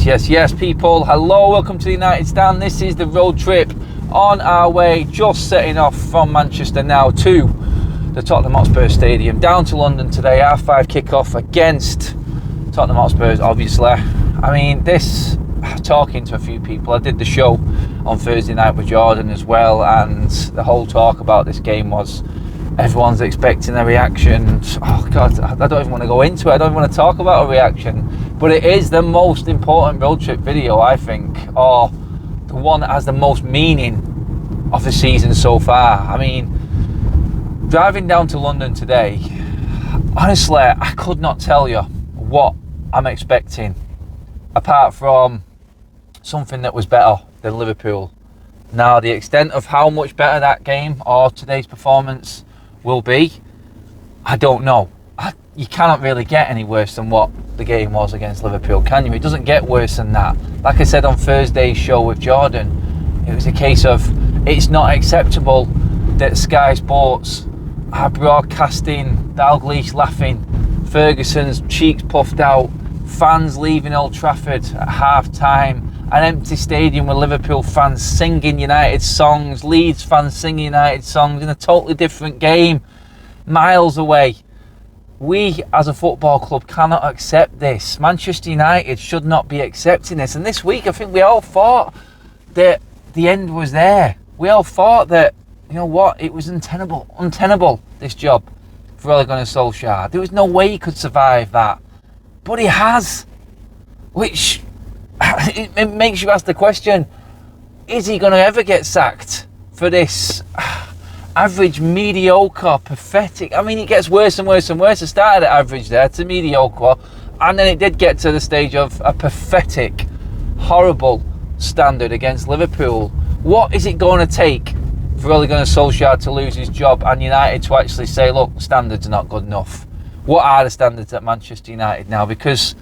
Yes, people. Hello, welcome to the United Stand. This is the road trip on our way, just setting off from Manchester now to the Tottenham Hotspur Stadium, down to London today. 5:30 kick-off against Tottenham Hotspurs, obviously. I mean, talking to a few people, I did the show on Thursday night with Jordan as well, and the whole talk about this game was everyone's expecting a reaction. Oh God, I don't even want to go into it. I don't even want to talk about a reaction. But it is the most important road trip video, I think, or the one that has the most meaning of the season so far. I mean, driving down to London today, honestly, I could not tell you what I'm expecting, apart from something that was better than Liverpool. Now, the extent of how much better that game or today's performance will be, I don't know. You cannot really get any worse than what the game was against Liverpool, can you? It doesn't get worse than that. Like I said on Thursday's show with Jordan, it was a case of it's not acceptable that Sky Sports are broadcasting Dalglish laughing, Ferguson's cheeks puffed out, fans leaving Old Trafford at half-time, an empty stadium with Liverpool fans singing United songs, Leeds fans singing United songs in a totally different game, miles away. We, as a football club, cannot accept this. Manchester United should not be accepting this. And this week, I think we all thought that the end was there. We all thought that, you know what, it was untenable, this job for Ole Gunnar Solskjaer. There was no way he could survive that. But he has. Which, it makes you ask the question, is he going to ever get sacked for this average, mediocre, pathetic? I mean, it gets worse and worse and worse. It started at average there to mediocre, and then it did get to the stage of a pathetic, horrible standard against Liverpool. What is it going to take for Ole Gunnar Solskjaer to lose his job and United to actually say, look, standards are not good enough? What are the standards at Manchester United now? Because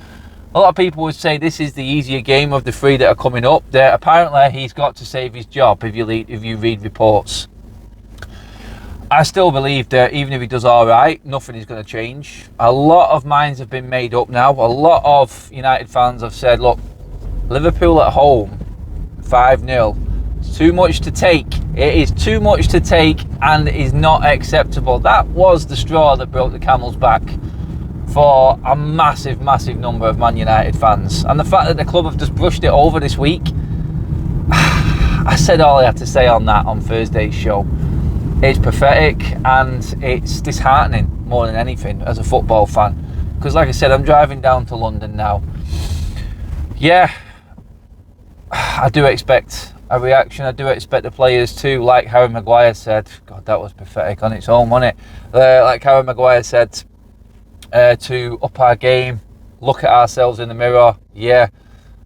a lot of people would say this is the easier game of the three that are coming up. That apparently he's got to save his job if you read reports. I still believe that even if he does all right, nothing is going to change. A lot of minds have been made up now. A lot of United fans have said, look, Liverpool at home, 5-0, it's too much to take. It is too much to take and is not acceptable. That was the straw that broke the camel's back for a massive, massive number of Man United fans. And the fact that the club have just brushed it over this week, I said all I had to say on that on Thursday's show. It's pathetic and it's disheartening more than anything as a football fan. Because like I said, I'm driving down to London now. Yeah, I do expect a reaction. I do expect the players to, like Harry Maguire said, God, that was pathetic on its own, wasn't it? Like Harry Maguire said, to up our game, look at ourselves in the mirror. Yeah,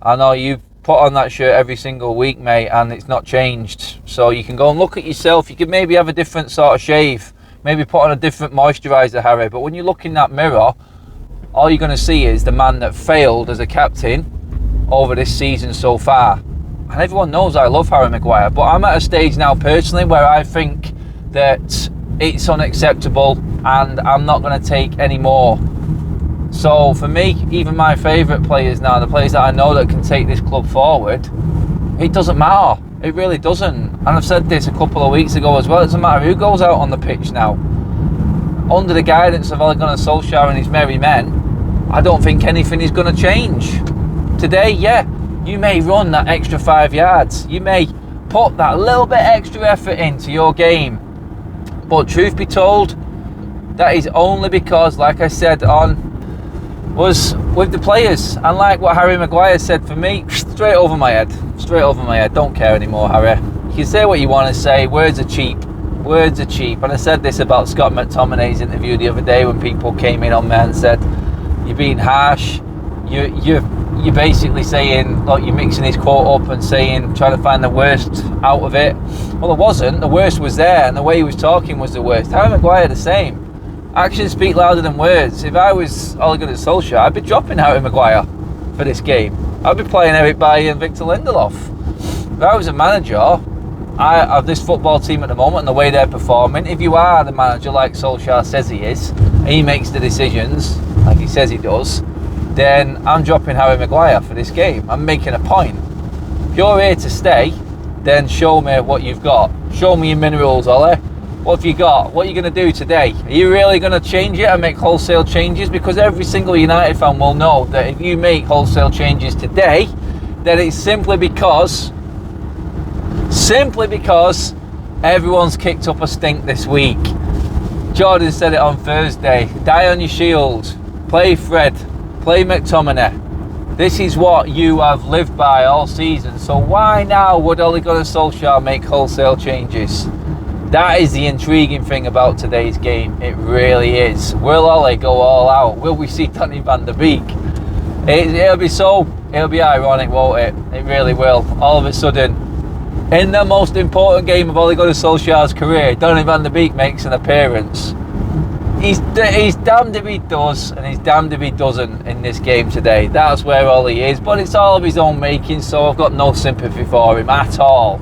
I know you put on that shirt every single week, mate, and it's not changed. So you can go and look at yourself. You can maybe have a different sort of shave, maybe put on a different moisturiser, Harry. But when you look in that mirror, all you're going to see is the man that failed as a captain over this season so far. And everyone knows I love Harry Maguire, but I'm at a stage now personally where I think that it's unacceptable and I'm not going to take any more. So for me, even my favourite players now, the players that I know that can take this club forward, it doesn't matter. It really doesn't. And I've said this a couple of weeks ago as well. It doesn't matter who goes out on the pitch now. Under the guidance of Ole Gunnar Solskjaer and his merry men, I don't think anything is going to change. Today, yeah, you may run that extra 5 yards. You may put that little bit extra effort into your game. But truth be told, that is only because, like I said was with the players, and like what Harry Maguire said, for me, straight over my head, don't care anymore, Harry. You can say what you want to say, words are cheap, and I said this about Scott McTominay's interview the other day when people came in on me and said, you're being harsh, you're basically saying, look, you're mixing his quote up and saying, trying to find the worst out of it. Well, it wasn't, the worst was there, and the way he was talking was the worst. Harry Maguire the same. Actions speak louder than words. If I was Ole Gunnar Solskjaer, I'd be dropping Harry Maguire for this game. I'd be playing Eric Bailly and Victor Lindelof. If I was a manager of this football team at the moment and the way they're performing, if you are the manager like Solskjaer says he is, and he makes the decisions like he says he does, then I'm dropping Harry Maguire for this game. I'm making a point. If you're here to stay, then show me what you've got. Show me your minerals, Ollie. What have you got? What are you going to do today? Are you really going to change it and make wholesale changes? Because every single United fan will know that if you make wholesale changes today, then it's simply because everyone's kicked up a stink this week. Jordan said it on Thursday. Die on your shield. Play Fred. Play McTominay. This is what you have lived by all season. So why now would Ole Gunnar Solskjaer make wholesale changes? That is the intriguing thing about today's game. It really is. Will Ole go all out? Will we see Donny van der Beek? It'll be ironic, won't it? It really will. All of a sudden, in the most important game of Ole Gunnar Solskjaer's career, Donny van der Beek makes an appearance. He's damned if he does, and he's damned if he doesn't in this game today. That's where Ole is, but it's all of his own making, so I've got no sympathy for him at all.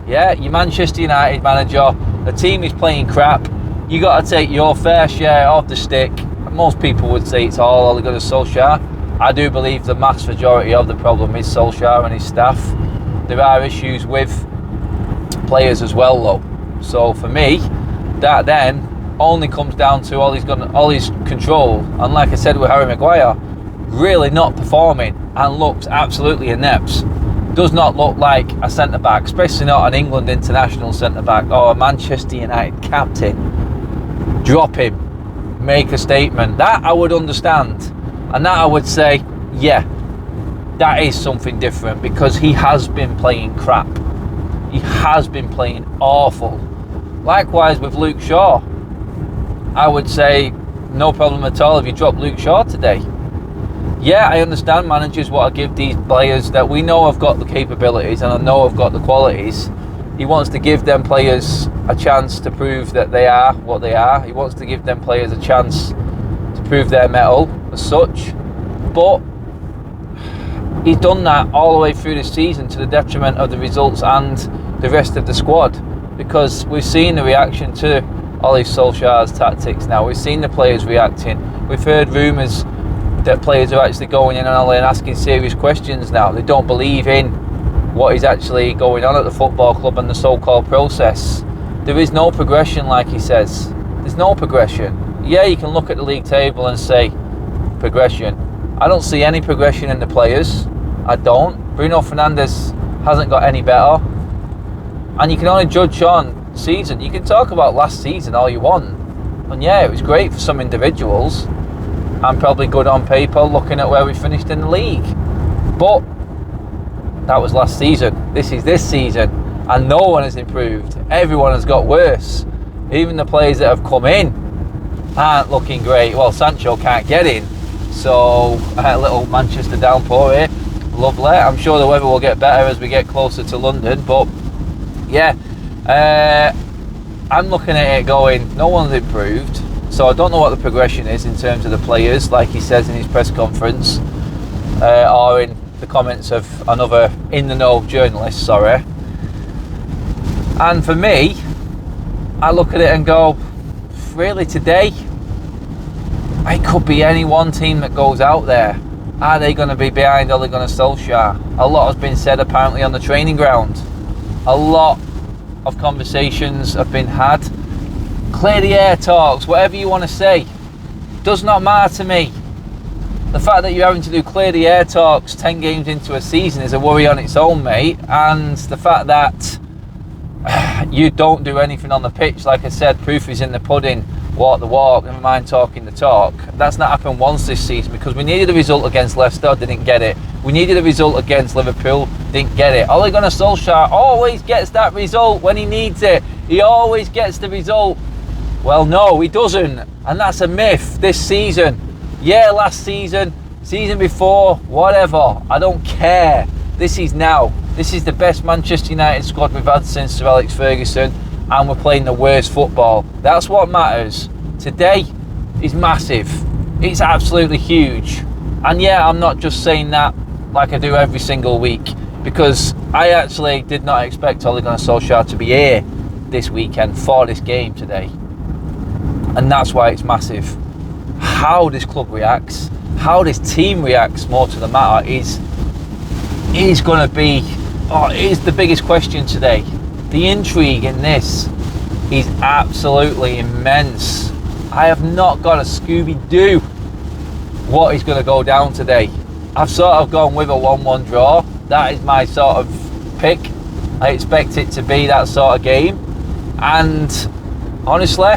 Yeah, you're Manchester United manager, the team is playing crap, you got to take your fair share of the stick. Most people would say it's all Ole Gunnar Solskjaer. I do believe the mass majority of the problem is Solskjaer and his staff. There are issues with players as well though. So for me, that then only comes down to Ole's control. And like I said with Harry Maguire, really not performing and looks absolutely inept. Does not look like a centre-back, especially not an England international centre-back or a Manchester United captain. Drop him, make a statement. That I would understand, and that I would say, yeah, that is something different, because he has been playing crap. He has been playing awful. Likewise with Luke Shaw. I would say no problem at all if you drop Luke Shaw today. Yeah, I understand managers want to give these players that we know have got the capabilities and I know have got the qualities. He wants to give them players a chance to prove that they are what they are. He wants to give them players a chance to prove their mettle as such. But he's done that all the way through the season to the detriment of the results and the rest of the squad. Because we've seen the reaction to Ole Solskjaer's tactics now. We've seen the players reacting. We've heard rumours that players are actually going in on Ole and asking serious questions now. They don't believe in what is actually going on at the football club and the so-called process. There is no progression, like he says. There's no progression. Yeah, you can look at the league table and say progression. I don't see any progression in the players. I don't. Bruno Fernandes hasn't got any better. And you can only judge on season. You can talk about last season all you want. And yeah, it was great for some individuals. And probably good on paper looking at where we finished in the league. But that was last season. This is this season. And no one has improved. Everyone has got worse. Even the players that have come in aren't looking great. Well, Sancho can't get in. So a little Manchester downpour here. Lovely. I'm sure the weather will get better as we get closer to London. But yeah, I'm looking at it going, no one's improved. So I don't know what the progression is in terms of the players, like he says in his press conference, or in the comments of another in-the-know journalist, sorry. And for me, I look at it and go, really today, it could be any one team that goes out there. Are they going to be behind Ole Gunnar Solskjaer? A lot has been said apparently on the training ground. A lot of conversations have been had. Clear the air talks, whatever you want to say, does not matter to me. The fact that you're having to do clear the air talks 10 games into a season is a worry on its own, mate. And the fact that you don't do anything on the pitch, like I said, proof is in the pudding. Walk the walk, never mind talking the talk. That's not happened once this season, because we needed a result against Leicester, didn't get it. We needed a result against Liverpool, didn't get it. Ole Gunnar Solskjaer always gets that result when he needs it. He always gets the result. Well, no, he doesn't. And that's a myth this season. Yeah, last season, season before, whatever. I don't care. This is now. This is the best Manchester United squad we've had since Sir Alex Ferguson. And we're playing the worst football. That's what matters. Today is massive. It's absolutely huge. And yeah, I'm not just saying that like I do every single week, because I actually did not expect Ole Gunnar Solskjaer to be here this weekend for this game today. And that's why it's massive. How this club reacts, how this team reacts more to the matter is going to be, is the biggest question today. The intrigue in this is absolutely immense. I have not got a Scooby-Doo what is going to go down today. I've sort of gone with a 1-1 draw. That is my sort of pick. I expect it to be that sort of game. And honestly,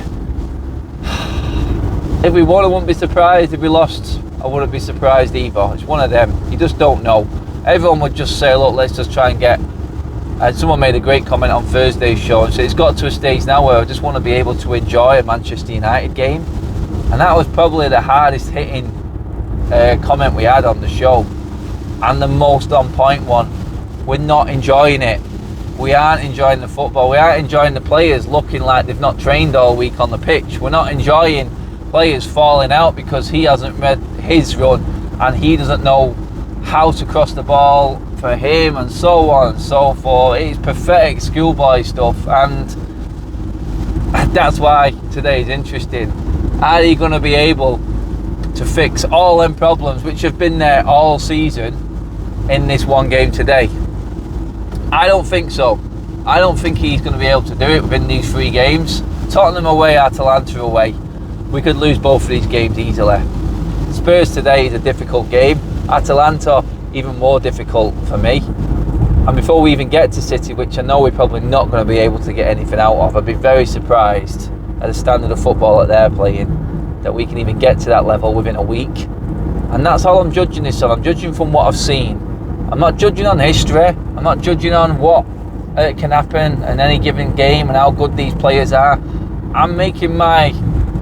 if we won, I wouldn't be surprised. If we lost, I wouldn't be surprised either. It's one of them. You just don't know. Everyone would just say, look, let's just try and get... And someone made a great comment on Thursday's show and said it's got to a stage now where I just want to be able to enjoy a Manchester United game. And that was probably the hardest hitting comment we had on the show. And the most on point one. We're not enjoying it. We aren't enjoying the football. We aren't enjoying the players looking like they've not trained all week on the pitch. We're not enjoying players falling out because he hasn't read his run and he doesn't know how to cross the ball for him, and so on and so forth. It's pathetic schoolboy stuff, and that's why today is interesting. Are you going to be able to fix all them problems which have been there all season in this one game today? I don't think so. I don't think he's going to be able to do it within these 3 games. Tottenham away, Atalanta away. We could lose both of these games easily. Spurs today is a difficult game. Atalanta, even more difficult for me. And before we even get to City, which I know we're probably not going to be able to get anything out of, I'd be very surprised at the standard of football that they're playing, that we can even get to that level within a week. And that's all I'm judging this on. I'm judging from what I've seen. I'm not judging on history. I'm not judging on what can happen in any given game and how good these players are. I'm making my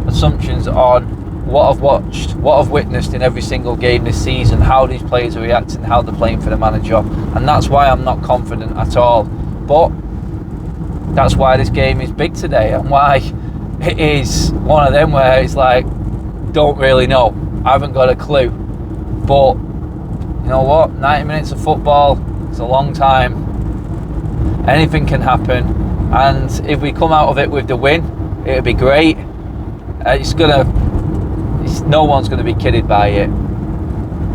assumptions on what I've watched, what I've witnessed in every single game this season, how these players are reacting, how they're playing for the manager, and that's why I'm not confident at all. But that's why this game is big today, and why it is one of them where it's like, don't really know, I haven't got a clue. But you know what, 90 minutes of football, it's a long time, anything can happen, and if we come out of it with the win, it'll be great. No one's going to be kidded by it,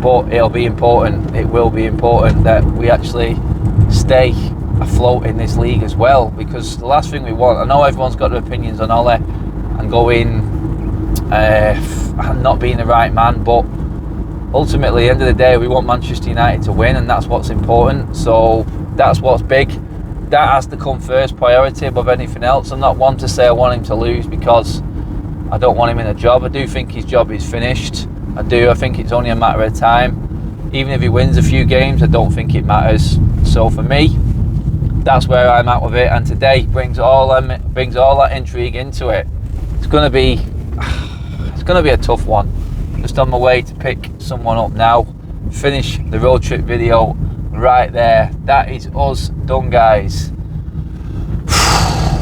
but it'll be important. It will be important that we actually stay afloat in this league as well, because the last thing we want, I know everyone's got their opinions on Ole and going and not being the right man, but ultimately at the end of the day we want Manchester United to win, and that's what's important. So that's what's big. That has to come first priority above anything else. I'm not one to say I want him to lose because I don't want him in a job. I do think his job is finished. I think it's only a matter of time. Even if he wins a few games, I don't think it matters. So for me, that's where I'm at with it. And today brings all that intrigue into it. It's going to be a tough one. Just on my way to pick someone up now. Finish the road trip video right there. That is us done, guys.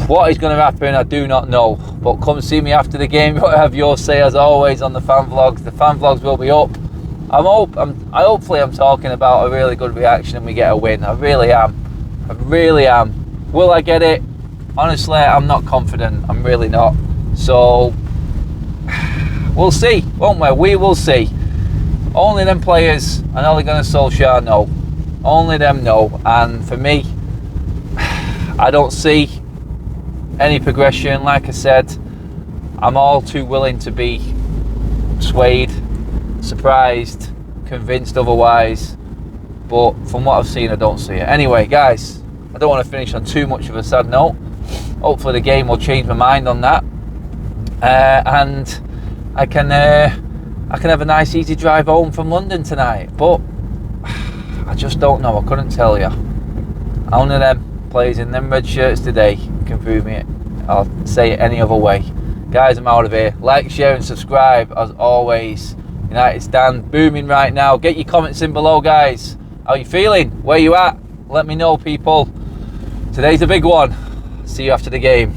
What is going to happen, I do not know. But come see me after the game. Have your say as always on the fan vlogs. The fan vlogs will be up. Hopefully I'm talking about a really good reaction and we get a win. I really am. Will I get it? Honestly, I'm not confident. I'm really not. So we'll see, won't we? We will see. Only them players and Ole Gunnar Solskjaer know. Only them know. And for me, I don't see any progression. Like I said, I'm all too willing to be swayed, surprised, convinced otherwise, but from what I've seen, I don't see it. Anyway, guys, I don't want to finish on too much of a sad note. Hopefully the game will change my mind on that, and I can have a nice easy drive home from London tonight. But I just don't know. I couldn't tell you. Only them players in them red shirts today can prove me. I'll say it any other way. Guys, I'm out of here. Like, share and subscribe as always. United stand booming right now. Get your comments in below, guys. How you feeling? Where you at? Let me know, people. Today's a big one. See you after the game.